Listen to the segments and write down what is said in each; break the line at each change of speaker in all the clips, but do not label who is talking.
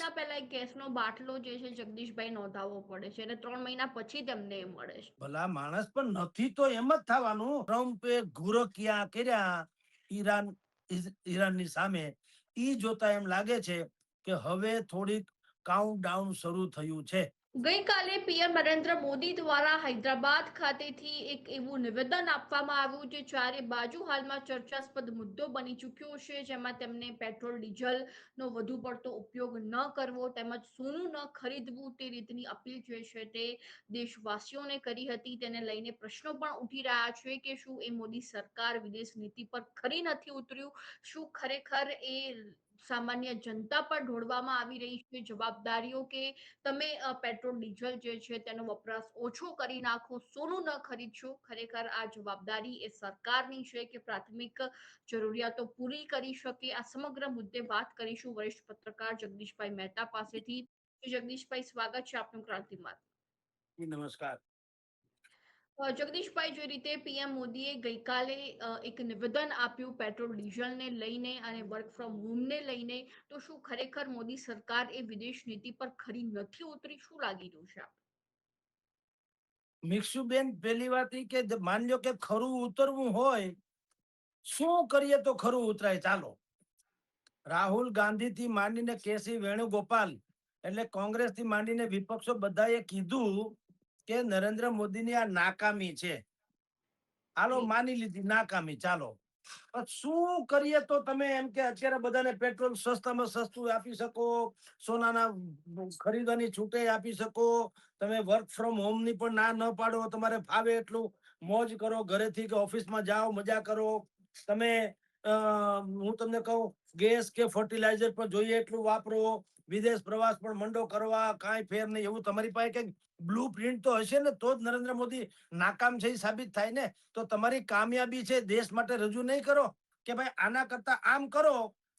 મહિના પહેલા એક ગેસનો બાટલો જે છે જગદીશભાઈ નોંધાવવો પડે છે અને 3 મહિના પછી તેમને એ મળે છે.
ભલા માણસ પણ નથી તો એમ જ થવાનું. ટ્રમ્પે ઘુરકિયા કર્યા ઈરાનની સામે. ઈ જોતા એમ લાગે છે કે હવે થોડીક કાઉન્ટડાઉન શરૂ થયું છે.
ગઈકાલે પીએમ નરેન્દ્ર મોદી દ્વારા હૈદરાબાદ ખાતેથી એક એવું નિવેદન આપવામાં આવ્યું જે ચારે બાજુ હાલમાં ચર્ચાસ્પદ મુદ્દો બની ચૂક્યો છે, જેમાં તેમને પેટ્રોલ ડીઝલનો વધુ પડતો ઉપયોગ ન કરવો તેમજ સોનું ન ખરીદવું તે રીતની અપીલ જે છે તે દેશવાસીઓને કરી હતી. તેને લઈને પ્રશ્નો પણ ઉઠી રહ્યા છે કે શું એ મોદી સરકાર વિદેશ નીતિ પર ખરી નથી ઉતર્યું, શું ખરેખર એ સામાન્ય જનતા પર ઢોળવામાં આવી રહી છે જવાબદારીઓ કે તમે પેટ્રોલ ડીઝલ જે છે તેનો વપરાશ ઓછો કરી નાખો, સોનું ન ખરીદશો. ખરેખર આ જવાબદારી એ સરકારની છે કે પ્રાથમિક જરૂરિયાતો પૂરી કરી શકે. આ સમગ્ર મુદ્દે વાત કરીશું વરિષ્ઠ પત્રકાર જગદીશભાઈ મહેતા પાસેથી. જગદીશભાઈ, સ્વાગત છે આપનું ક્રાંતિમાં.
નમસ્કાર.
જગદીશભાઈ, જે રીતે પીએમ મોદીએ ગઈકાલે એક નિવેદન આપ્યું પેટ્રોલ ડીઝલને લઈને અને વર્ક ફ્રોમ હોમને લઈને, તો શું ખરેખર મોદી સરકાર એ વિદેશ નીતિ પર ખરી નથી ઉતરી? શું લાગી રહ્યું છે?
મિક્ષુબેન, પહેલી વાત ઈ કે માનજો કે ખરું ઉતરવું હોય, શું કરીએ તો ખરું ઉતરાય. ચાલો, રાહુલ ગાંધી થી માંડીને કેસી વેણુગોપાલ એટલે કોંગ્રેસ થી માંડીને વિપક્ષો બધાએ કીધું કે નરેન્દ્ર મોદીની આ નાકામી છે. હાલો, માની લીધી નાકામી. ચાલો, શું કરીએ તો તમે એમ કે અત્યારે બધાને પેટ્રોલ સસ્તામાં સસ્તું આપી શકો, સોનાના ખરીદવાની છૂટે આપી શકો, તમે વર્ક ફ્રોમ હોમ ની પણ ના ન પાડો, તમારે ફાવે એટલું મોજ કરો, ઘરેથી કે ઓફિસમાં જાઓ, મજા કરો. તમે હું તમને કહું, ગેસ કે ફર્ટિલાઇઝર પણ જોઈએ એટલું વાપરો, વિદેશ પ્રવાસ પણ મંડો કરવા, કાંઈ ફેર નહીં. એવું તમારી પાસે કઈક બ્લુ પ્રિન્ટ તો હશે ને, તો જ નરેન્દ્ર મોદી નાકામ છે સાબિત થાય ને. તો તમારી કામયાબી છે દેશ માટે રજૂ નહીં કરો કે ભાઈ આના કરતા આમ કરો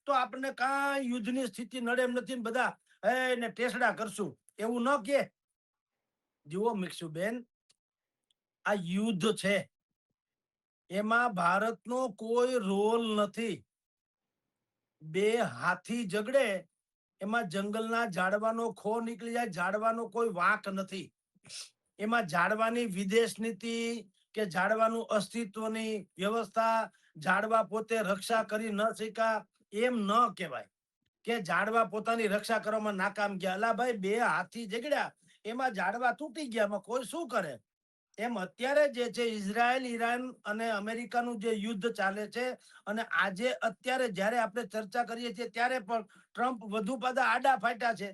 તો આપણને કાંઈ યુદ્ધની સ્થિતિ નડે એમ નથી, બધા એને ટેસડા કરશું એવું ન કે. જુઓ મિક્ષુબેન, આ યુદ્ધ છે, એમાં ભારતનો કોઈ રોલ નથી. બે હાથી ઝઘડે એમાં જંગલના ઝાડવાનો ખો નીકળી જાય, ઝાડવાનો કોઈ વાંક નથી. એમાં ઝાડવાની વિદેશ નીતિ કે ઝાડવાનું અસ્તિત્વની વ્યવસ્થા, ઝાડવા પોતે રક્ષા કરી ન શક્યા એમ ન કહેવાય કે ઝાડવા પોતાની રક્ષા કરવામાં નાકામ ગયા. અલા ભાઈ, બે હાથી ઝઘડ્યા, એમાં ઝાડવા તૂટી ગયા, એમાં કોઈ શું કરે? એમ અત્યારે જે છે ઇઝરાયલ, ઈરાન અને અમેરિકાનું જે યુદ્ધ ચાલે છે, અને આજે અત્યારે જ્યારે આપણે ચર્ચા કરીએ છીએ ત્યારે પણ ટ્રમ્પ વધુ પાછા આડા ફાટ્યા છે,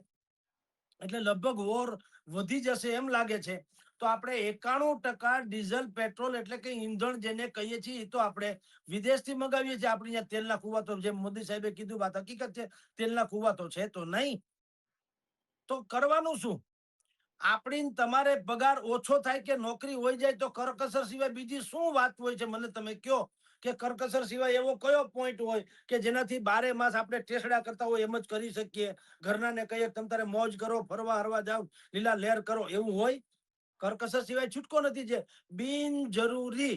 એટલે લગભગ વોર વધી જશે એમ લાગે છે. તો આપણે 91% ડીઝલ પેટ્રોલ એટલે કે ઈંધણ જેને કહીએ છીએ એ તો આપણે વિદેશથી મંગાવીએ છીએ. આપણે અહીંયા તેલના કુવા તો, જેમ મોદી સાહેબે કીધું, વાત હકીકત છે, તેલના કુવા તો છે તો નહીં. તો કરવાનું શું? આપણી તમારે પગાર ઓછો થાય કે નોકરી હોય જાય તો કરકસર સિવાય બીજી શું વાત હોય છે? મને તમે કયો કે કરકસર સિવાય એવો કયો પોઈન્ટ હોય કે જેનાથી 12 માસ આપણે ટેસડા કરતા હોય એમ જ કરી શકીએ? ઘરના ને કહીએ તમે તારે મોજ કરો, ફરવા હરવા જાવ, લીલા લહેર કરો, એવું હોય? કરકસર સિવાય છૂટકો નથી. જે બિનજરૂરી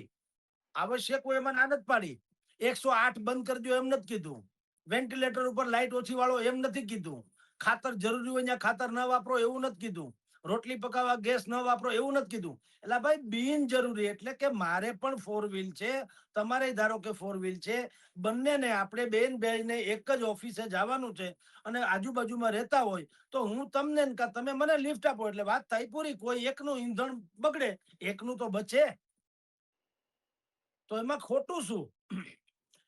આવશ્યક હોય એમાં ના જ પાડી. 108 બંધ કરી દો એમ નથી કીધું. વેન્ટિલેટર ઉપર લાઈટ ઓછી વાળો એમ નથી કીધું. ખાતર જરૂરી હોય ત્યાં ખાતર ન વાપરો એવું નથી કીધું. રોટલી પકાવવા ગેસ ન વાપરો એવું નથી કીધું. એટલે ભાઈ, બિનજરૂરી એટલે કે મારે પણ 4 વ્હીલ છે, તમારે ધારો કે 4 વ્હીલ છે, બંનેને આપણે બેન બેને એક જ ઓફિસે જવાનું છે અને આજુબાજુમાં રહેતા હોય તો હું તમને તમે મને લિફ્ટ આપો એટલે વાત થાય પૂરી. કોઈ એકનું ઈંધણ બગડે, એકનું તો બચે, તો એમાં ખોટું શું?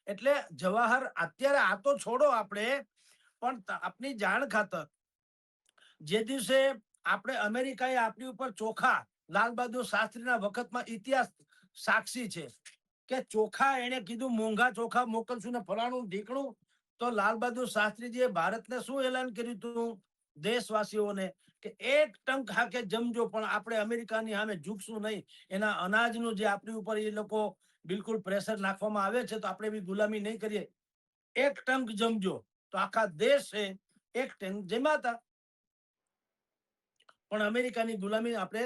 એટલે જવાહર, અત્યારે આ તો છોડો આપણે, પણ આપની જાણ ખાતર જે દિવસે આપણે અમેરિકાએ આપણી ઉપર ચોખા, લાલ બહાદુર શાસ્ત્રીના વખતમાં ઇતિહાસ સાક્ષી છે કે ચોખા એને કીધું મોંઘા ચોખા મોકલશું ને ફલાણું ઢીકણું, તો લાલ બહાદુર શાસ્ત્રીજીએ ભારતને શું એલાન કર્યું હતું દેશવાસીઓને કે એક ટંક હાકે જમજો પણ આપણે અમેરિકાની સામે ઝૂકશું નહીં. એના અનાજનું જે આપણી ઉપર એ લોકો બિલકુલ પ્રેશર નાખવામાં આવે છે તો આપણે બી ગુલામી નહીં કરીએ. એક ટંક જમજો. તો આખા દેશે એક ટંક જમાતા. પણ અમેરિકાની ગુલામી આપણે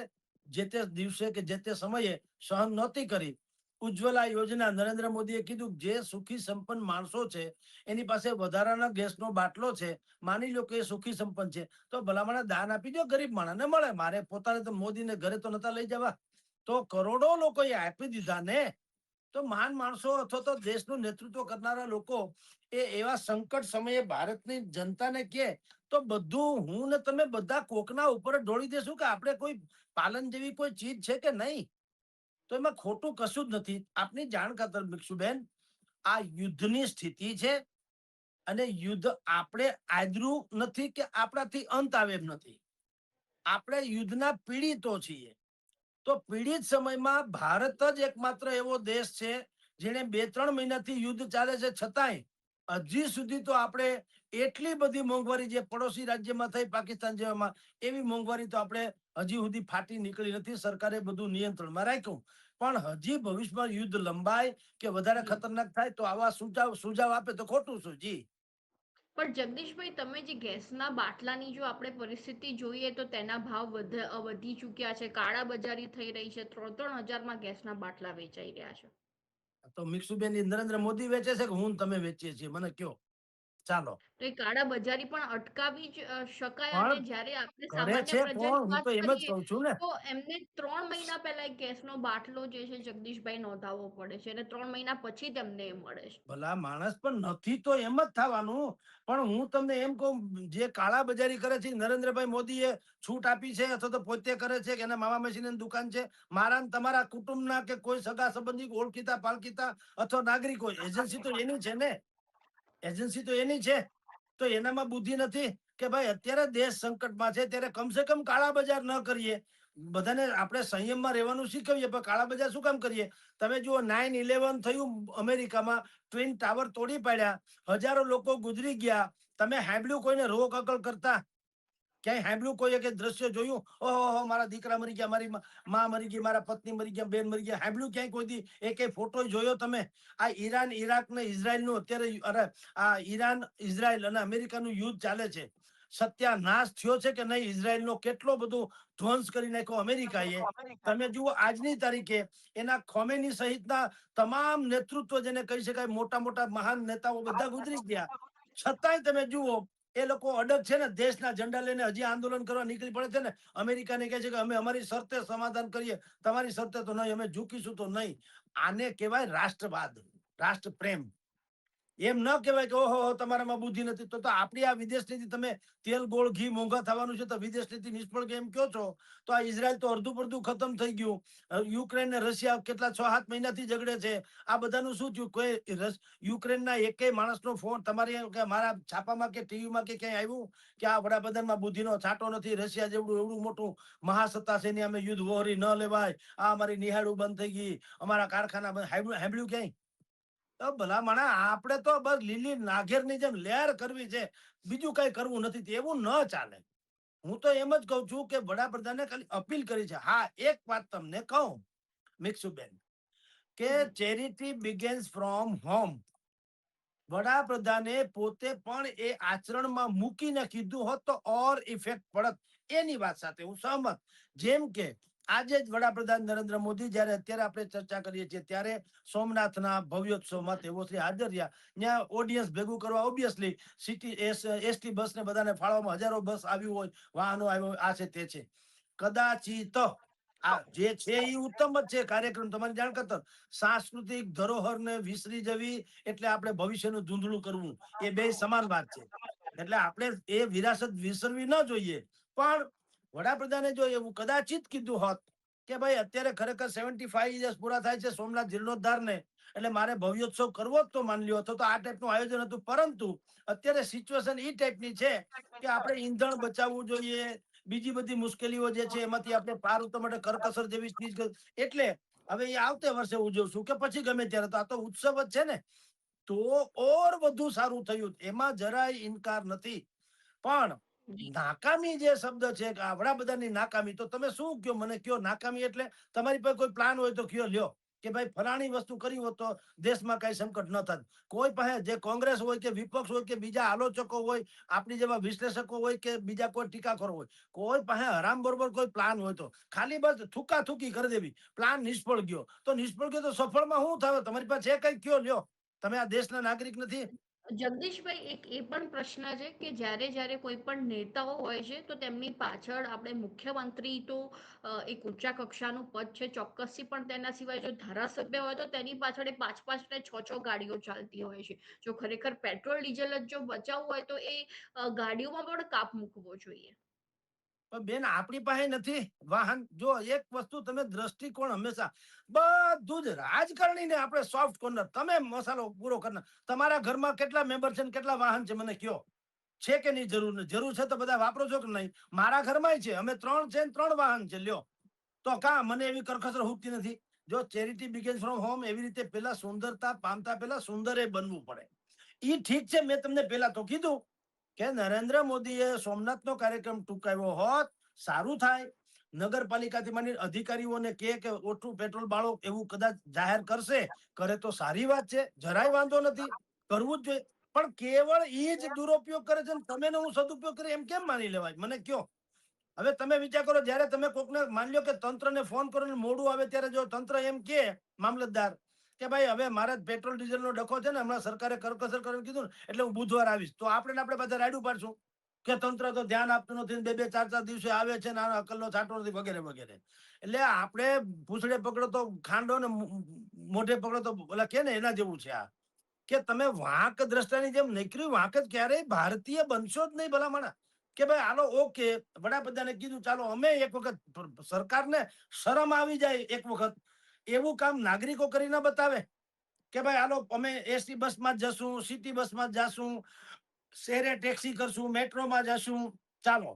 જે તે દિવસે કે જે તે સમયે સહન નહોતી કરી. ઉજ્જવલા યોજના નરેન્દ્ર મોદીએ કીધું જે સુખી સંપન્ન માણસો છે એની પાસે વધારાના ગેસનો બાટલો છે, માની લો કે એ સુખી સંપન્ન છે, તો ભલામણ દાન આપી દો, ગરીબ માણસને મળે. મારે પોતાને તો મોદીને ઘરે તો નતા લઈ જવા, તો કરોડો લોકોએ આપી દીધા ને. તો મહાન માણસો અથવા તો દેશનું નેતૃત્વ કરનારા લોકો એ એવા સંકટ સમયે ભારતની જનતાને કહે તો બધું હું ને તમે બધા કોકના ઉપર ઢોળી દેશું કે આપણે કોઈ પાલન જેવી કોઈ ચીજ છે કે નહીં? તો એમાં ખોટું કશું જ નથી. આપની જાણ ખાતર ભિક્ષુબેન, આ યુદ્ધની સ્થિતિ છે અને યુદ્ધ આપણે આદરું નથી કે આપણાથી અંત આવે એમ નથી. આપણે યુદ્ધના પીડિતો છીએ. તો પીડિત સમયમાં ભારત જ એકમાત્ર એવો દેશ છે જેને 2-3 મહિનાથી યુદ્ધ ચાલે છે, છતાંય હજી સુધી તો આપણે એટલી બધી મોંઘવારી જે પડોશી રાજ્યમાં થઈ પાકિસ્તાન જેવામાં, એવી મોંઘવારી તો આપણે હજી સુધી ફાટી નીકળી નથી. સરકારે બધું નિયંત્રણમાં રાખ્યું, પણ હજી ભવિષ્યમાં યુદ્ધ લંબાય કે વધારે ખતરનાક થાય તો આવા સુઝાવ આપે તો ખોટું શું જી.
પણ જગદીશભાઈ, તમે જે ગેસના બાટલાની જો આપણે પરિસ્થિતિ જોઈએ તો તેના ભાવ વધી ચૂક્યા છે, કાળા બજારી થઈ રહી છે, 3-3 હજારમાં ગેસના બાટલા વેચાઈ રહ્યા છે.
તો મિક્ષુબેન નરેન્દ્ર મોદી વેચે છે કે હું ને તમે વેચીએ છીએ? મને કયો ચાલો.
તો એ કાળા બજારી પણ અટકાવી જ શકાય, અને
પણ
જ્યારે આપણે
કરે
સામાન્ય
છે
પ્રજાની
કોણ? હું
વાત
તો એમ જ
કરીએ
કઉ છું ને.
તો એમને 3 મહિના પહેલા એક ગેસનો બાટલો જે છે જગદીશભાઈ નોંધાવવો પડે છે, અને 3 મહિના પછી તેમને એ મળે છે.
ભલા માણસ પણ નથી તો એમ જ થવાનું. પણ હું તમને એમ કહું, જે કાળા બજારી કરે છે નરેન્દ્રભાઈ મોદીએ છૂટ આપી છે અથવા તો પોતે કરે છે કે એના મામા માસીની દુકાન છે? મારા ને તમારા કુટુંબના કે કોઈ સગા સંબંધી ઓળખીતા પાલખીતા અથવા નાગરિકો, એજન્સી તો એની છે ને, એજન્સી તો એની છે. તો એનામાં બુદ્ધિ નથી કે ભાઈ અત્યારે દેશ સંકટમાં છે ત્યારે કમસે કમ કાળા બજાર ન કરીએ. બધાને આપણે સંયમમાં રહેવાનું શીખવીએ, પણ કાળા બજાર શું કામ કરીએ? તમે જુઓ 9/11 થયું અમેરિકામાં, ટ્વિન ટાવર તોડી પાડ્યા, હજારો લોકો ગુજરી ગયા. તમે સાંભળ્યું કોઈને રોક અકલ કરતા? ક્યાંય સાંભળ્યું કોઈએ કે દ્રશ્ય જોયું? ઓહો, મારા દીકરા મરી ગયા, મારી માં મરી ગઈ, મારા પત્ની મરી ગયા, બેન મરી ગયા, સાંભળ્યું ક્યાંય કોઈ દી? એક ફોટો જોયો તમે? આ ઈરાન ઈરાક ને ઇઝરાયલ નું અત્યારે, અરે આ ઈરાન ઇઝરાયલ અને અમેરિકાનું યુદ્ધ ચાલે છે. સત્યાનાશ થયો છે કે નહીં? ઇઝરાયલ નો કેટલો બધો ધ્વંસ કરી નાખ્યો અમેરિકાએ. તમે જુઓ આજની તારીખે એના ખોમેની સહિતના તમામ નેતૃત્વ જેને કહી શકાય મોટા મોટા મહાન નેતાઓ બધા ગુજરી ગયા. છતાંય તમે જુઓ એ લોકો અડગ છે ને, દેશના ઝંડા લઈને હજી આંદોલન કરવા નીકળી પડે છે ને. અમેરિકાને કહે છે કે અમે અમારી શરતે સમાધાન કરીએ, તમારી શરતે તો નહીં, અમે ઝૂકીશું તો નહીં. આને કહેવાય રાષ્ટ્રવાદ, રાષ્ટ્ર પ્રેમ. એમ ન કહેવાય કે ઓહો તમારામાં બુદ્ધિ નથી. તો આપણી આ વિદેશ નીતિ, તમે તેલ ગોળ ઘી મોંઘા થવાનું છે તો વિદેશ નીતિ નિષ્ફળ કેમ કહો છો? તો આ ઇઝરાયલ તો અડધું પડધું ખતમ થઈ ગયું. યુક્રેન ને રશિયા કેટલા 6-7 મહિનાથી ઝઘડે છે. આ બધાનું શું થયું? કોઈ યુક્રેનના એકેય માણસનો ફોન તમારી કે મારા છાપામાં કે ટીવીમાં કે ક્યાંય આવ્યું કે આ વડાપ્રધાનમાં બુદ્ધિનો છાંટો નથી, રશિયા જેવડું એવડું મોટું મહાસત્તા છે એની અમે યુદ્ધ વહોરી ન લેવાય, આ અમારી નિહાળું બંધ થઈ ગઈ, અમારા કારખાના બંધ, સાંભળ્યું ક્યાંય? તો ભલા માણા, આપણે તો બસ લીલી નાઘેરની જેમ લહેર કરવી છે, બીજું કઈ કરવું નથી. એવું ન ચાલે. હું તો એમ જ કઉ છું કે વડાપ્રધાને ખાલી અપીલ કરી છે. હા, એક વાત તમને કહું મિક્ષુબેન, કે ચેરિટી બિગેન્સ ફ્રોમ હોમ. વડાપ્રધાને પોતે પણ એ આચરણમાં મૂકીને કીધું હોત તો ઓર ઇફેક્ટ પડત. એની વાત સાથે હું સહમત. જેમ કે આજે જ વડાપ્રધાન નરેન્દ્ર મોદી જયારે અત્યારે આપણે ચર્ચા કરીએ છીએ ત્યારે સોમનાથના ભવ્યોત્સવમાં તેઓ શ્રી હાજર રહ્યા. ત્યાં ઓડિયન્સ ભેગું કરવા ઓબ્વિયસલી સિટી એસટી બસ ને બધાને ફાળવામાં હજારો બસ આવ્યું હોય, વાહનો આવ્યો હોય, આ છે તે છે. કદાચિત આ જે છે એ ઉત્તમ જ છે કાર્યક્રમ, તમારી જાણ કરતા. સાંસ્કૃતિક ધરોહરને વિસરી જવી એટલે આપણે ભવિષ્યનું ધૂંધળું કરવું, એ બે સમાન વાત છે. એટલે આપણે એ વિરાસત વિસરવી ન જોઈએ. પણ વડાપ્રધાને જો એવું કદાચિત કીધું હોત કે ભાઈ અત્યારે ખરેખર 75 યર્સ પૂરા થાય છે સોમનાથ જીર્ણોદ્ધારને, એટલે મારે ભવ્યોત્સવ કરવો જ તો માન લ્યો તો આ ટાઈપનું આયોજન હતું. પરંતુ અત્યારે સિચ્યુએશન એ ટાઈપની છે કે આપણે ઈંધણ બચાવવું જોઈએ, બીજી બધી મુશ્કેલીઓ જે છે એમાંથી આપણે પાર ઉતરવા માટે કરકસર જેવી ચીજ, એટલે હવે એ આવતે વર્ષે ઉજવશું કે પછી ગમે ત્યારે, તો આ તો ઉત્સવ જ છે ને. તો ઓર વધુ સારું થયું, એમાં જરાય ઇનકાર નથી. પણ નાકામી જે શબ્દ છે કે આવડા બધાની નાકામી, તો તમે શું કયો? મને કયો નાકામી એટલે તમારી પાસે કોઈ પ્લાન હોય તો કયો, લ્યો. કે ભાઈ ફલાણી વસ્તુ કરી હોત તો દેશમાં કઈ સંકટ ન થાત. કોઈ પાસે જે કોંગ્રેસ હોય કે વિપક્ષ હોય કે બીજા આલોચકો હોય, આપણી જેવા વિશ્લેષકો હોય કે બીજા કોઈ ટીકાકારો હોય, કોઈ પાસે હરામ બરોબર કોઈ પ્લાન હોય તો ખાલી બસ થૂકા થૂકી કરી દેવી. પ્લાન નિષ્ફળ ગયો તો સફળમાં શું થાય? તમારી પાસે છે કઈ કયો લ્યો. તમે આ દેશના નાગરિક નથી?
જગદીશભાઈ, એક એ પણ પ્રશ્ન છે કે જ્યારે કોઈ પણ નેતાઓ હોય છે તો તેમની પાછળ આપણે મુખ્યમંત્રી તો એક ઊંચા કક્ષાનું પદ છે ચોક્કસથી, પણ તેના સિવાય જો ધારાસભ્ય હોય તો તેની પાછળ 5-5 ને 6-6 ગાડીઓ ચાલતી હોય છે. જો ખરેખર પેટ્રોલ ડીઝલ જ જો બચાવવું હોય તો એ ગાડીઓમાં પણ કાપ મૂકવો જોઈએ.
પણ બેન, આપણી પાસે નથી વાહન. જો એક વસ્તુ તમે દ્રષ્ટિકોણ હંમેશા બધું જ રાજકારણીને આપણે સોફ્ટ કોર્નર, તમે મસાલો પૂરો કરનાર. તમારા ઘરમાં કેટલા મેમ્બર છે ને કેટલા વાહન છે મને કયો? છે કે નહીં? જરૂર છે તો બધા વાપરો છો કે નહીં? મારા ઘરમાં છે, અમે 3 છે ને 3 વાહન છે લ્યો. તો કા મને એવી કરકસર હુકતી નથી? જો ચેરિટી બિગિન્સ ફ્રોમ હોમ, એવી રીતે પેલા સુંદરતા પામતા પેલા સુંદરે બનવું પડે. ઈ ઠીક છે, મેં તમને પેલા તો કીધું કે નરેન્દ્ર મોદીએ સોમનાથનો કાર્યક્રમ ટૂંકાવ્યો હોત સારું થાય. નગરપાલિકાથી માંડી અધિકારીઓને કે ઓછું પેટ્રોલ બાળો એવું કદાચ જાહેર કરશે, કરે તો સારી વાત છે, જરાય વાંધો નથી, કરવું જ જોઈએ. પણ કેવળ એ જ દુરુપયોગ કરે છે ને તમે હું સદુપયોગ કરે એમ કેમ માની લેવાય? મને કયો. હવે તમે વિચાર કરો, જયારે તમે કોકને માની લો કે તંત્રને ફોન કરો ને મોડું આવે ત્યારે જો તંત્ર એમ કે મામલતદાર કે ભાઈ હવે મારા પેટ્રોલ ડીઝલ નો ડખો છે ને હમણાં સરકારે કરકસર કરવાનું કીધું ને એટલે હું બુધવાર આવીશ, તો આપણે બધા રાયડું પાડશું કે તંત્ર તો ધ્યાન આપતું નથી, 2-4 દિવસે આવે છે ને આનો અકલનો છાંટો નથી વગેરે વગેરે. એટલે આપણે પૂછડે પકડો તો ખાંડો ને મોઢે પકડો તો ઓલા કે ને એના જેવું છે આ. કે તમે વાંક દ્રષ્ટાની જેમ નીકળ્યું વાંક જ ક્યારેય ભારતીય બનશો જ નહીં ભલામણા. કે ભાઈ હાલો ઓકે, વડાપ્રધાને કીધું ચાલો અમે એક વખત સરકારને શરમ આવી જાય એક વખત એવું કામ નાગરિકો કરી ના બતાવે કે ભાઈ હાલો અમે એસટી બસમાં જ જશું, સિટી બસમાં જ જશું, શહેરે ટેક્સી કરશું, મેટ્રોમાં જશું, ચાલો.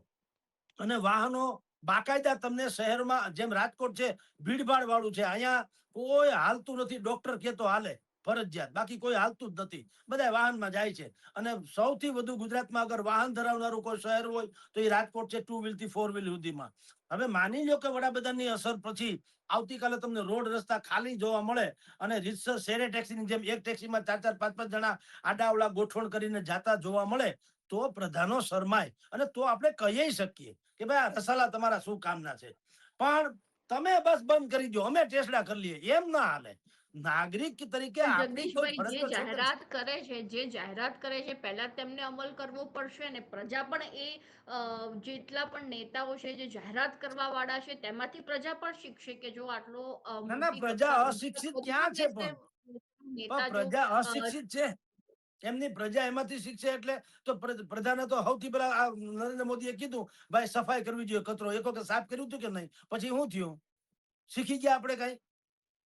અને વાહનો બાકાયદા તમને શહેરમાં જેમ રાજકોટ છે ભીડભાડ વાળું છે, અહીંયા કોઈ હાલતું નથી. ડોક્ટર કે તો હાલે ફરજિયાત, બાકી કોઈ હાલતું જ નથી, બધા વાહનમાં જાય છે. અને સૌથી વધુ ગુજરાતમાં અગર વાહન ધરાવનારું કોઈ શહેર હોય તો એ રાજકોટ છે, 2 વ્હીલ થી 4 વ્હીલ સુધીમાં. હવે માની લો કે વડાપ્રધાનની અસર પછી આવતીકાલે તમને રોડ રસ્તા ખાલી જોવા મળે અને રીતસર શેરે ટેક્સીની જેમ એક ટેક્સીમાં 4-4, 5-5 જણા આડાવડા ગોઠવણ કરીને જાતા જોવા મળે તો પ્રધાનો શરમાય અને તો આપણે કહી શકીએ કે ભાઈ આ રસાલા તમારા શું કામના છે. પણ તમે બસ બંધ કરી દો, અમે ટેસડા કરી લઈએ, એમ ના હાલે. નાગરિક તરીકે
પણ
આપણી કોઈ
જગદીશભાઈ,
ફરજ
જે
તો છે કે નહીં?
જાહેરાત કરે છે પહેલા તેમને અમલ કરવો પડશે ને પ્રજા પણ એ જેટલા પણ નેતાઓ છે જે જાહેરાત કરવા વાળા છે તેમાંથી પ્રજા પણ શીખશે કે જો આટલો
ના ના,
મોટી
પ્રજા
કક્ષા ઊંચા
અશિક્ષિત ક્યાં
પદમાં
છે? પણ
નેતા જો
પ્રજા અશિક્ષિત છે, એમની પ્રજા એમાંથી શીખશે. એટલે તો પ્રજાને તો સૌથી પહેલા નરેન્દ્ર મોદીએ કીધું ભાઈ સફાઈ કરવી જોઈએ, કચરો એક વખત સાફ કર્યું હતું કે નહીં? પછી શું થયું? શીખી ગયા આપણે કઈ?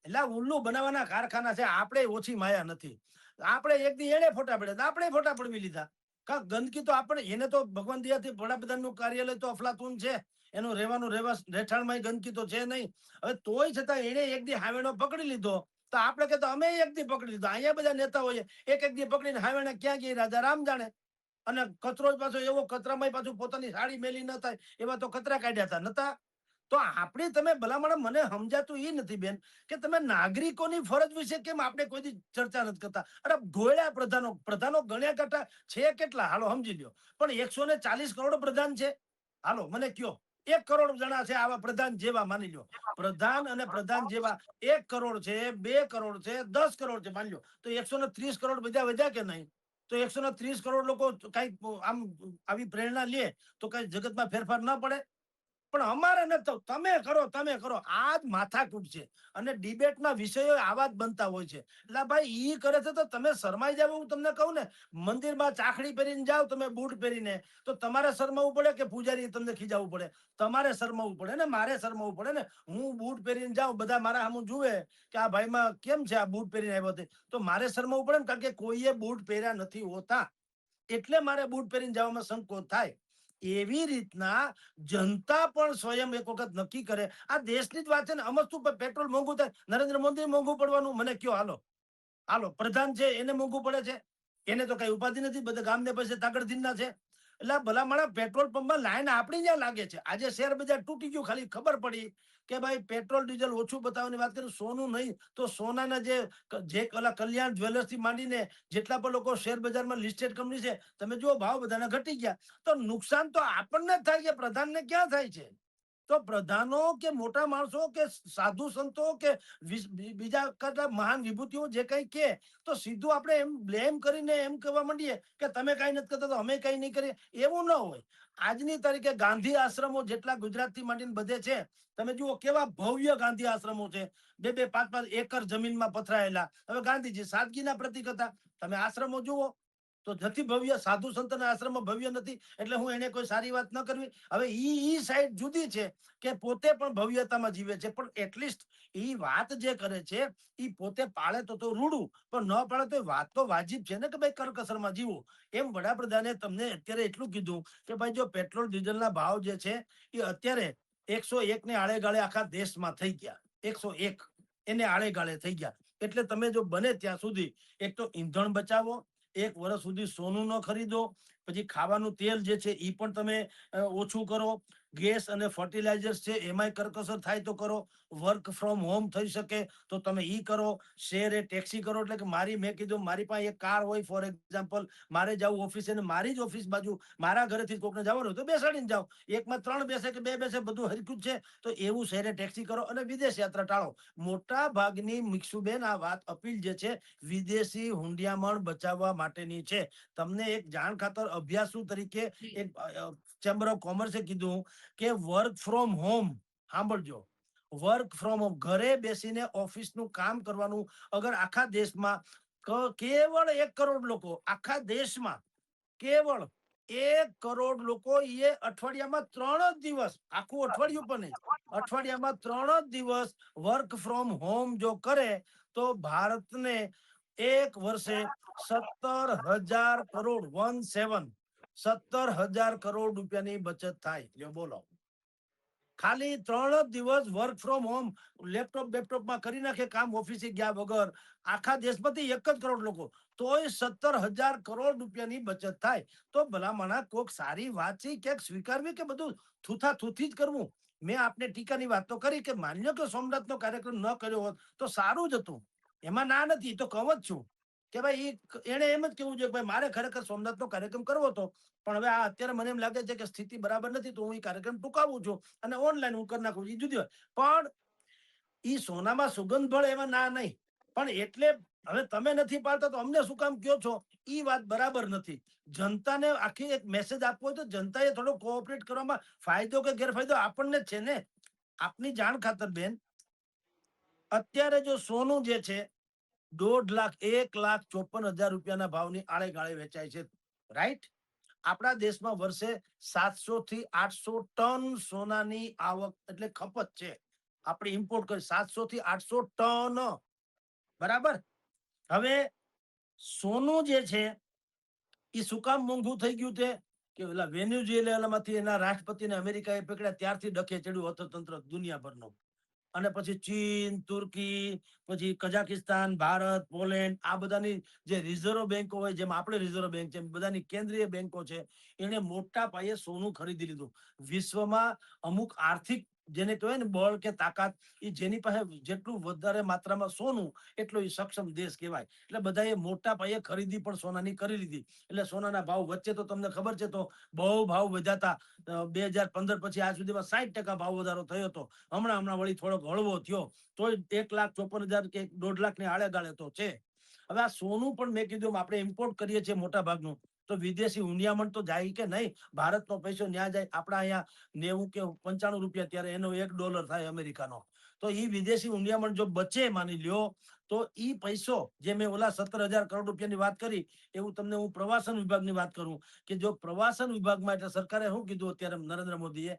એટલે ઉલ્લુ બનાવવાના કારખાના છે. આપણે ઓછી માયા નથી. આપણે એક દી એને ફોટા પડ્યા તો આપણે ફોટા પડવી લીધા. કા ગંદકી તો આપણે એને તો ભગવાન દયાથી વડાપ્રધાનનું કાર્યાલય તો અફલાતુન છે, એનું રહેવાનું રહેઠાણમાં ગંદકી તો છે નહીં. હવે તોય છતાં એને એક દી હાવેણો પકડી લીધો તો આપણે કે અમે એક દી પકડી લીધો. અહીંયા બધા નેતાઓએ એક દી પકડીને હાવેણે ક્યાં ગઈ રાજા રામ જાણે. અને કચરો પાછો એવો, કચરામાં પાછું પોતાની સાડી મેલી ન થાય એવા તો કચરા કાઢ્યા હતા નતા? તો આપણે તમે ભલામણ મને સમજાતું એ નથી બેન કે તમે નાગરિકોની ફરજ વિશે કેમ આપણે કોઈ ચર્ચા નથી કરતા? અરે ઘોળ્યા પ્રધાનો ગણ્યા કરતા છે કેટલા? હાલો સમજી લ્યો. પણ 140 કરોડ પ્રધાન છે. હાલો મને કયો 1 કરોડ જણા છે આવા પ્રધાન જેવા, માની લ્યો પ્રધાન અને પ્રધાન જેવા 1 કરોડ છે, 2 કરોડ છે, 10 કરોડ છે, માની લ્યો તો 130 કરોડ બધા વધ્યા કે નહીં? તો 130 કરોડ લોકો કઈ આમ આવી પ્રેરણા લે તો કઈ જગતમાં ફેરફાર ના પડે? પણ અમારે નથી. તમે કરો આ જ માથાકૂટ છે. અને ડિબેટના વિષયો આવા જ બનતા હોય છે. એટલે ભાઈ ઈ કરે છે તો તમે શરમાઈ જાવ. હું તમને કહું ને, મંદિરમાં ચાખડી પહેરીને જાવ તમે, બૂટ પહેરીને, તો તમારે શરમાવું પડે કે પૂજારી તમને ખીજાવવું પડે? તમારે શરમાવું પડે ને, મારે શરમાવું પડે ને. હું બૂટ પહેરીને જાઉં, બધા મારા સામું જુએ કે આ ભાઈમાં કેમ છે, આ બૂટ પહેરીને આવ્યો છે, તો મારે શરમાવું પડે ને, કારણ કે કોઈએ બૂટ પહેર્યા નથી હોતા એટલે મારે બૂટ પહેરીને જવામાં સંકોચ થાય. એવી રીતના જનતા પણ સ્વયં એક વખત નક્કી કરે. આ દેશની જ વાત છે ને. અમસ્તુ પેટ્રોલ મોંઘું થાય, નરેન્દ્ર મોદી મોંઘું પડવાનું? મને કયો. હાલો પ્રધાન છે એને મોંઘું પડે છે, એને તો કઈ ઉપાધિ નથી, બધા ગામને પાસે તાકડધીનના છે. એટલે ભલામણ પેટ્રોલ પંપમાં લાઈન આપણી જ્યાં લાગે છે. આજે શેર બજાર તૂટી ગયું, ખાલી ખબર પડી કે ભાઈ પેટ્રોલ ડીઝલ ઓછું બતાવવાની વાત કરી. સોનું નહીં તો સોનાના જે કલ્યાણ જ્વેલર્સ થી માંડીને જેટલા પણ લોકો શેર બજારમાં લિસ્ટેડ કંપની છે, તમે જુઓ ભાવ બધાના ઘટી ગયા. તો નુકસાન તો આપણને જ થાય છે, પ્રધાનને ક્યાં થાય છે? તો પ્રધાનો કે મોટા માણસો કે સાધુ સંતો કે બીજા કરતા મહાન વિભૂતિઓ જે કઈ કે, તો સીધું આપણે એમ બ્લેમ કરીને એમ કહેવા માંડીએ કે તમે કઈ નથી કરતા તો અમે કઈ નહીં કરીએ, એવું ન હોય. આજની તારીખે ગાંધી આશ્રમો જેટલા ગુજરાતથી માંડીને બધે છે, તમે જુઓ કેવા ભવ્ય ગાંધી આશ્રમો છે, 2-2, 5-5 એકર જમીનમાં પથરાયેલા. હવે ગાંધીજી સાદગીના પ્રતીક હતા, તમે આશ્રમો જુઓ તો નથી ભવ્ય. સાધુ સંતના આશ્રમ ભવ્ય નથી એટલે હું એને કોઈ સારી વાત ન કરવી. હવે ઈ સાઈડ જુદી છે કે પોતે પણ ભવ્યતામાં જીવે છે, પણ એટલીસ્ટ ઈ વાત જે કરે છે ઈ પોતે પાળે તો રૂડું, પણ ન પાળે તો વાત તો વાજિબ છે ને કે ભાઈ કરકસરમાં જીવો. એમ વડાપ્રધાને તમને અત્યારે એટલું કીધું કે ભાઈ જો પેટ્રોલ ડીઝલના ભાવ જે છે એ અત્યારે 101 ને આળેગાળે આખા દેશમાં થઈ ગયા. 101 એને આળેગાળે થઈ ગયા. એટલે તમે જો બને ત્યાં સુધી એક તો ઈંધણ બચાવો, 1 વર્ષ સુધી સોનું ન ખરીદો, પછી ખાવાનું તેલ જે છે એ પણ તમે ઓછું કરો. ગેસ અને ફર્ટિલાઇઝર્સ છે એમાંય કરકસર થાય તો કરો. વર્ક ફ્રોમ હોમ થઈ શકે તો તમે ઈ કરો. શેરે ટેક્સી કરો, એટલે કે મેં કીધું મારી પાસે એક કાર હોય, ફોર એક્ઝામ્પલ મારે જવું ઓફિસે ને મારી જ ઓફિસ બાજુ મારા ઘરેથી કોકને જવાનું હોય તો બેસાડીને જાઓ. એકમાં 3 બેસે કે 2 બેસે બધું હરખું છે, તો એવું શહેરે ટેક્સી કરો અને વિદેશ યાત્રા ટાળો. મોટા ભાગની મિક્ષુબેન આ વાત અપીલ જે છે વિદેશી હુંડિયામણ બચાવવા માટેની છે. તમને એક જાણ ખાતર અભ્યાસુ તરીકે એક ચેમ્બર ઓફ કોમર્સે કીધું કે વર્ક ફ્રોમ હોમ, સાંભળજો, વર્ક ફ્રોમ હોમ, ઘરે બેસીને ઓફિસનું કામ કરવાનું. અગર આખા દેશમાં કેવળ 1 કરોડ લોકો, આખા દેશમાં કેવળ 1 કરોડ લોકો એ અઠવાડિયામાં 3 જ દિવસ, આખું અઠવાડિયું પણ નહીં, અઠવાડિયામાં 3 જ દિવસ વર્ક ફ્રોમ હોમ જો કરે તો ભારતને 1 વર્ષે 17,000 કરોડ 17,000 કરોડ રૂપિયાની બચત થાય. જો બોલો, ખાલી 3 જ દિવસ વર્ક ફ્રોમ હોમ લેપટોપમાં કરી નાખે કામ, ઓફિસે ગયા વગર. આખા દેશમાંથી 1 જ કરોડ લોકો, તોય 17,000 કરોડ રૂપિયાની બચત થાય. તો ભલામણા કોક સારી વાત છે ક્યાંક સ્વીકારવી કે બધું થૂથી જ કરવું. મેં આપને ટીકાની વાત તો કરી કે માન્યો કે સોમનાથનો કાર્યક્રમ ન કર્યો હોત તો સારું જ હતું, એમાં ના નથી, તો કહું જ છું કે ભાઈ એને એમ જ કેવું જોઈએ ભાઈ મારે ખરેખર સોમનાથનો કાર્યક્રમ કરવો હતો, પણ હવે આ અત્યારે મને એમ લાગે છે કે સ્થિતિ બરાબર નથી, તો હું એ કાર્યક્રમ ટૂંકાવું છું અને ઓનલાઈન હું કરી નાખું. એ જુદી હોય, પણ ઈ સોનામાં સુગંધ ભળે એમાં ના નહીં. પણ એટલે હવે તમે નથી પાડતા તો અમને શું કામ કયો છો, ઈ વાત બરાબર નથી. જનતાને આખી એક મેસેજ આપવો હોય તો જનતાએ થોડો કોઓપરેટ કરવામાં ફાયદો કે ગેરફાયદો આપણને જ છે ને. આપની જાણ ખાતર બેન, અત્યારે જો સોનું જે છે 1.5 લાખ 1,54,000 રૂપિયાના ભાવની આળેગાળે વેચાય છે, રાઈટ? આપણા દેશમાં વર્ષે 700 થી 800 ટન સોનાની આવક એટલે ખપત છે. આપણે ઇમ્પોર્ટ કરી 700 થી 800 ટન, બરાબર? હવે સોનું જે છે એ શું કામ મોંઘું થઈ ગયું છે કે ઓલા વેનેઝુએલામાંથી એના રાષ્ટ્રપતિને અમેરિકાએ પકડ્યા ત્યારથી ડખે ચડ્યું અર્થતંત્ર દુનિયાભરનું. અને પછી ચીન, તુર્કી, પછી કઝાકિસ્તાન, ભારત, પોલેન્ડ, આ બધાની જે રિઝર્વ બેંકો હોય, જેમ આપણે રિઝર્વ બેંક છે, બધાની કેન્દ્રીય બેંકો છે, એને મોટા પાયે સોનું ખરીદી લીધું. વિશ્વમાં અમુક આર્થિક જેને કહેવાય ને બળ કે તાકાત, એ જેની પાસે જેટલું વધારે માત્રામાં સોનું એટલો એ સક્ષમ દેશ કહેવાય. એટલે બધાએ મોટા પાયે ખરીદી પણ સોનાની કરી લીધી. એટલે સોનાના ભાવ વચ્ચે તો તમને ખબર છે તો બહુ ભાવ વધ્યા હતા. 2015 પછી આજ સુધીમાં 60% ભાવ વધારો થયો હતો. હમણાં વળી થોડોક હળવો થયો, તોય 1,54,000 કે 1.5 લાખ ની આળેગાળે તો છે. હવે આ સોનું પણ મેં કીધું આપણે ઇમ્પોર્ટ કરીએ છીએ મોટા ભાગનું, તો વિદેશી હુંડિયામણ તો જાય કે નહીં? ભારતનો પૈસો ન્યા જાય. આપણા અહીંયા 90 કે 95 રૂપિયા, ત્યારે એનો $1 થાય અમેરિકાનો. તો એ વિદેશી હુંડિયામણ જો બચે, માની લ્યો, તો ઈ પૈસો જે મેં ઓલા 17,000 કરોડ રૂપિયાની વાત કરી, એવું તમને હું પ્રવાસન વિભાગની વાત કરું કે જો પ્રવાસન વિભાગમાં, એટલે સરકારે શું કીધું અત્યારે નરેન્દ્ર મોદીએ,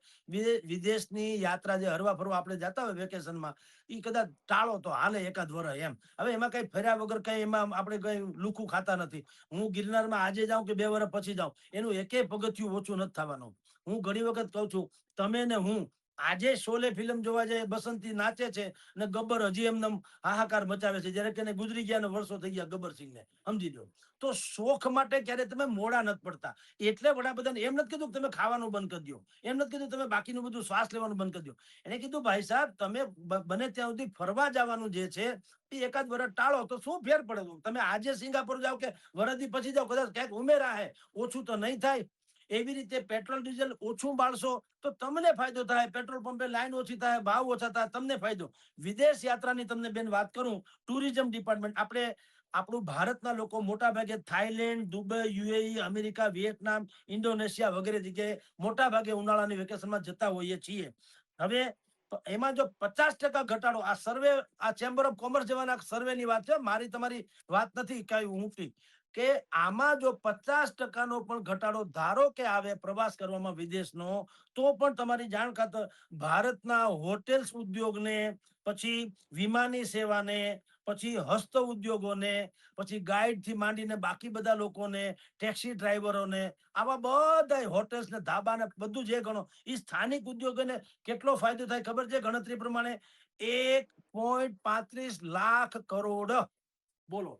વિદેશની યાત્રા જે હરવા ફરવા આપણે જતા હોય વેકેશનમાં, એ કદાચ ટાળો તો હાલે 1 વર્ષ એમ. હવે એમાં કઈ ફર્યા વગર કઈ એમાં આપણે કઈ લુખું ખાતા નથી. હું ગિરનારમાં આજે જાઉં કે 2 વર્ષ પછી જાઉં, એનું એકેય પગથિયું ઓછું નથી થવાનું. હું ઘણી વખત કહું છું, તમે ને હું આજે શોલે ફિલ્મ જોવા જાય, બસંતી નાચે છે ને ગબ્બર હજી એમને હાહાકાર મચાવે છે, જ્યારે કે એને ગુજરી ગયા ને વર્ષો થઈ ગયા ગબ્બરસિંહને, સમજી લો. તો શોખ માટે ક્યારે તમે મોડા નથી પડતા. એટલે વડાપ્રધાન એમ નથી કીધું કે તમે ખાવાનું બંધ કરી દો, એમ નથી કીધું તમે બાકીનું બધું શ્વાસ લેવાનું બંધ કરી દો. એને કીધું ભાઈ સાહેબ તમે બને ત્યાં સુધી ફરવા જવાનું જે છે એ એકાદ વર્ષ ટાળો તો શું ફેર પડે. તમે આજે સિંગાપુર જાઓ કે વરદી પછી જાઓ, કદાચ ક્યાંક ઉમેરા હે, ઓછું તો નહીં થાય. એવી રીતે પેટ્રોલ ડીઝલ ઓછું બાળશો તો તમને ફાયદો થાય, પેટ્રોલ પંપે લાઈન ઓછી થાય, ભાવ ઓછા થાય, તમને ફાયદો. વિદેશ યાત્રાની તમને બેન વાત કરું, ટુરિઝમ ડિપાર્ટમેન્ટ આપણે આપણું ભારતના લોકો મોટા ભાગે Thailand, Dubai, UAE, America, વિયેટનામ, Indonesia વગેરે જગ્યાએ મોટા ભાગે ઉનાળાની વેકેશનમાં જતા હોઈએ છીએ. હવે એમાં જો 50% ઘટાડો, આ સર્વે, આ ચેમ્બર ઓફ કોમર્સ જેવાના સર્વેની વાત છે, મારી તમારી વાત નથી કઈ ઊંટી, કે આમાં જો 50% પણ ઘટાડો ધારો કે આવે પ્રવાસ કરવામાં વિદેશનો, તો પણ તમારી જાણ ખાતર ભારતના હોટેલ્સ ઉદ્યોગને, પછી વિમાની સેવાને, પછી હસ્ત ઉદ્યોગોને, પછી ગાઈડ થી માંડીને બાકી બધા લોકોને, ટેક્સી ડ્રાઈવરોને, આવા બધા હોટેલ્સ ને ધાબા ને બધું જે ગણો એ સ્થાનિક ઉદ્યોગોને કેટલો ફાયદો થાય ખબર છે? ગણતરી પ્રમાણે 1.35 લાખ કરોડ. બોલો,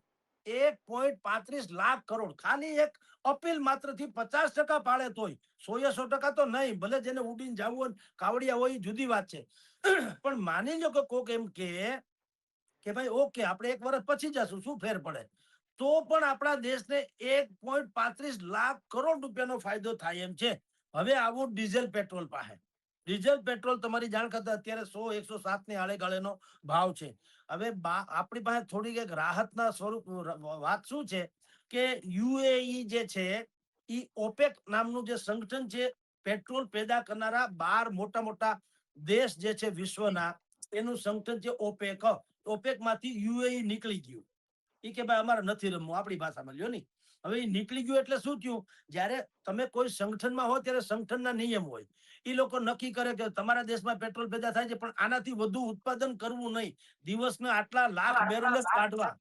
1.35 લાખ કરોડ ખાલી એક અપીલ માત્ર થી 50% પાડે તોય. 100% તો નહીં, ભલે જેને ઉડીને જવું હોય કાવડિયા હોય જુદી વાત છે. પણ માની લો કે કોક એમ કે ભાઈ ઓકે આપણે એક વર્ષ પછી જશું, શું ફેર પડે? તો પણ આપણા દેશને 1.35 લાખ કરોડ રૂપિયાનો ફાયદો થાય એમ છે. હવે આવું ડીઝલ પેટ્રોલ પાસે. ડીઝલ પેટ્રોલ તમારી જાણ કરતા અત્યારે 100-107 ની આડે ગાળેનો ભાવ છે. હવે આપણી પાસે થોડીક એક રાહતના સ્વરૂપ વાત શું છે કે યુએઈ જે છે એ ઓપેક નામનું જે સંગઠન છે, પેટ્રોલ પેદા કરનારા 12 મોટા મોટા દેશ જે છે વિશ્વના, એનું સંગઠન છે ઓપેક. ઓપેક માંથી યુએઈ નીકળી ગયું. એ કે ભાઈ અમારે નથી રમવું, આપણી ભાષામાં લ્યો ની. હવે એ નીકળી ગયું એટલે શું થયું? જ્યારે તમે કોઈ સંગઠનમાં હો ત્યારે સંગઠનના નિયમ હોય. એ લોકો નક્કી કરે કે તમારા દેશમાં પેટ્રોલ પેદા થાય છે પણ આનાથી વધુ ઉત્પાદન કરવું નહીં, દિવસના આટલા લાખ બેરલ જ કાઢવા.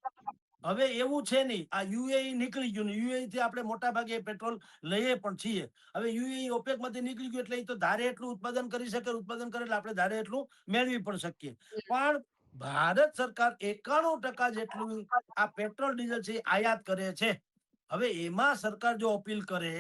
હવે એવું છે નહીં, આ યુએઈ નીકળી ગયું ને યુએઈ થી આપણે મોટા ભાગે પેટ્રોલ લઈએ પણ છીએ. હવે યુએઈ ઓપેક માંથી નીકળી ગયું એટલે એ તો ધારે એટલું ઉત્પાદન કરી શકે, ઉત્પાદન કરે એટલે આપણે ધારે એટલું મેળવી પણ શકીએ. પણ ભારત સરકાર 91% જેટલું આ પેટ્રોલ ડીઝલ છે આયાત કરે છે. હવે એમાં સરકાર જો અપીલ કરે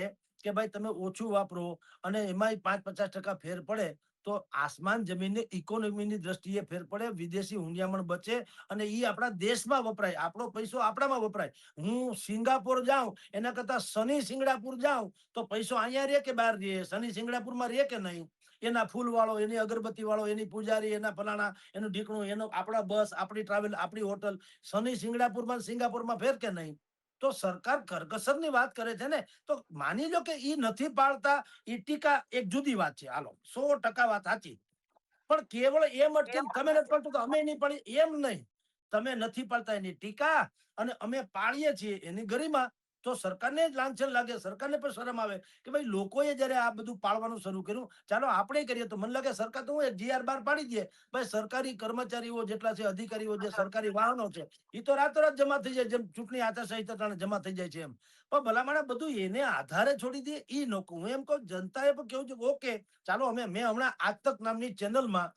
કે ભાઈ તમે ઓછું વાપરો અને એમાં 5-50% ફેર પડે તો આસમાન જમીનની ઇકોનોમીની દ્રષ્ટિએ ફેર પડે, વિદેશી હુંડિયામણ બચે અને એ આપણા દેશમાં વપરાય, આપણો પૈસો આપણામાં વપરાય. હું સિંગાપોર જાઉં એના કરતા શનિ સિંગડાપુર જાઉં તો પૈસો અહીંયા રે કે બહાર રે? શનિ સિંગડાપુરમાં રે કે નહીં? એના ફૂલ વાળો, એની અગરબત્તી વાળો, એની પૂજારી, એના ફલાણા, એનું ઢીકણું, એનો આપણા બસ, આપણી ટ્રાવેલ, આપણી હોટલ, શનિ સિંગડાપુરમાં સિંગાપુરમાં ફેર કે નહીં? તો સરકાર કરકસરની વાત કરે છે ને, તો માની લો કે ઈ નથી પાળતા, ઈ ટીકા એક જુદી વાત છે. હાલો 100% વાત સાચી. પણ કેવળ એમ અટકે તમે નથી પાડતું તો અમે નહીં પાડીએ એમ નહીં. તમે નથી પાડતા એની ટીકા અને અમે પાડીએ છીએ એની ગરિમા, તો સરકારને જ લાંછન લાગે, સરકારને પણ શરમ આવે કે ભાઈ લોકોએ જયારે આ બધું પાળવાનું શરૂ કર્યું, ચાલો આપણે કરીએ. તો મને લાગે સરકાર તો હું જીઆર બહાર પાડી દે, ભાઈ સરકારી કર્મચારીઓ જેટલા છે, અધિકારીઓ, જે સરકારી વાહનો છે, એ તો રાતોરાત જમા થઈ જાય, જેમ ચૂંટણી આચારસંહિતા જમા થઈ જાય છે એમ. પણ ભલામણ બધું એને આધારે છોડી દે એ नको. હું એમ કહું જનતાએ પણ કેવું છે ઓકે ચાલો. મેં હમણાં આજ તક નામની ચેનલમાં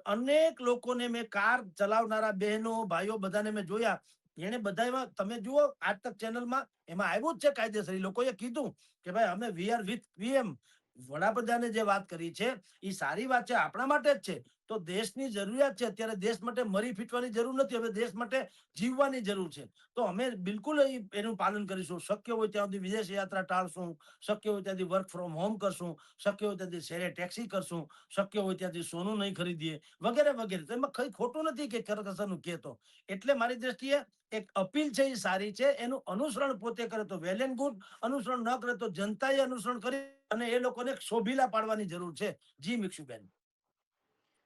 અનેક લોકોને મેં કાર ચલાવનારા બહેનો ભાઈઓ બધાને મેં જોયા. એને બધામાં તમે જુઓ આજ તક ચેનલમાં એમાં આવ્યું જ છે કાયદેસર. લોકોએ કીધું કે ભાઈ અમે વી આર વિથ પીએમ. વડાપ્રધાને જે વાત કરી છે એ સારી વાત છે, આપણા માટે જ છે. તો દેશની જરૂરિયાત છે અત્યારે. દેશ માટે મરી ફીટવાની જરૂર નથી, હવે દેશ માટે જીવવાની જરૂર છે. તો અમે બિલકુલ એનું પાલન કરીશું. શક્ય હોય ત્યાં સુધી વિદેશ યાત્રા ટાળશું, શક્ય હોય ત્યાંથી વર્ક ફ્રોમ હોમ કરશું, શક્ય હોય ત્યાંથી શેરે ટેક્સી કરશું, શક્ય હોય ત્યાંથી સોનું નહીં ખરીદીએ, વગેરે વગેરે. તો એમાં કઈ ખોટું નથી કે કરકસરનું કહેતો. એટલે મારી દ્રષ્ટિએ એક અપીલ છે એ સારી છે. એનું અનુસરણ પોતે કરે તો વેલ એન્ડ ગુડ, અનુસરણ ન કરે તો જનતાએ અનુસરણ કરી અને એ લોકોને શોભીલા પાડવાની જરૂર છે. જી મિક્ષુબેન.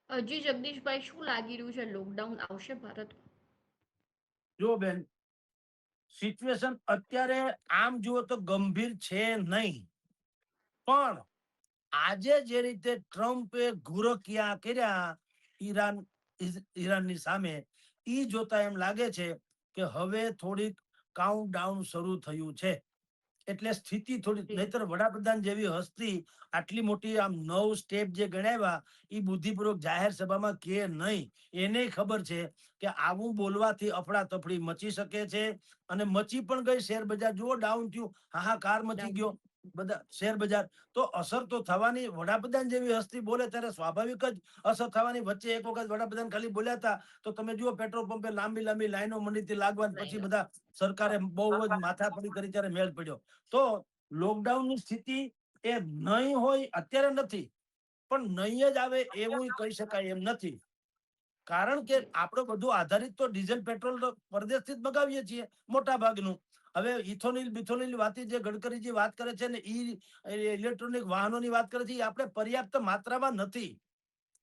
જી જગદીશભાઈ, શું લાગી રહ્યું છે, લોકડાઉન આવશે ભારતમાં?
જો બેન, સિચ્યુએશન અત્યારે આમ જુઓ તો ગંભીર છે નહીં, પણ આજે જે રીતે ટ્રમ્પે ઘુરકિયા કર્યા ઈરાનની સામે, ઈ જોતા એમ લાગે છે કે હવે થોડીક કાઉન્ટડાઉન શરૂ થયું છે. એટલે સ્થિતિ થોડી,
જી
નહીતર વડાપ્રધાન જેવી હસ્તી આટલી મોટી આમ 9 સ્ટેપ જે ગણાવ્યા એ બુદ્ધિપૂર્વક જાહેર સભામાં કે નહીં. એને ખબર છે કે આવું બોલવાથી અફડાતફડી મચી શકે છે, અને મચી પણ ગઈ. શેર બજાર જુઓ ડાઉન થયું, હાહાકાર મચી ગયો બધા શેર બજાર. તો અસર તો થવાની. વડાપ્રધાન જેવી હસ્તી બોલે ત્યારે સ્વાભાવિક જ અસર થવાની. વચ્ચે એક વખત વડાપ્રધાન ખાલી બોલ્યા હતા તો તમે જુઓ પેટ્રોલ પંપે લાંબી લાંબી લાઈનો મંડીથી લાગવાની, પછી બધા સરકારે બહુ જ માથાપડી કરી ત્યારે મેળ પડ્યો. તો લોકડાઉનની સ્થિતિ એ નહીં હોય, અત્યારે નથી, પણ નહીં જ આવે એવું કહી શકાય એમ નથી. કારણ કે આપણે બધું આધારિત તો ડીઝલ પેટ્રોલ પરદેશથી જ મગાવીએ છીએ મોટા ભાગનું. હવે ઇથોનિલ બિથોનિલ વાત જે ગડકરીજી વાત કરે છે ને ઇલેક્ટ્રોનિક વાહનોની વાત કરે છે, એ આપણે પર્યાપ્ત માત્રામાં નથી.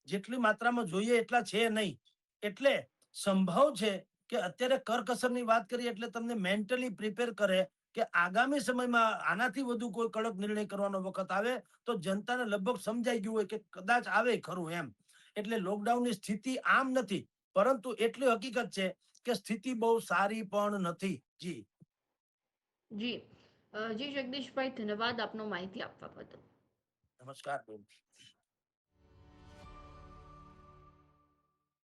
જેટલી માત્રામાં જોઈએ એટલા છે નહીં. એટલે સંભવ છે કે અત્યારે કરકસરની વાત કરીએ એટલે તમને મેન્ટલી પ્રિપેર કરે કે આગામી સમયમાં આનાથી વધુ કોઈ કડક નિર્ણય કરવાનો વખત આવે તો જનતાને લગભગ સમજાઈ ગયું હોય કે કદાચ આવે ખરું એમ. એટલે લોકડાઉનની સ્થિતિ આમ નથી, પરંતુ એટલી હકીકત છે કે સ્થિતિ બહુ સારી પણ નથી. જી
જી જી જગદીશભાઈ, ધન્યવાદ આપનો માહિતી આપવા બદલ.
નમસ્કાર બેન.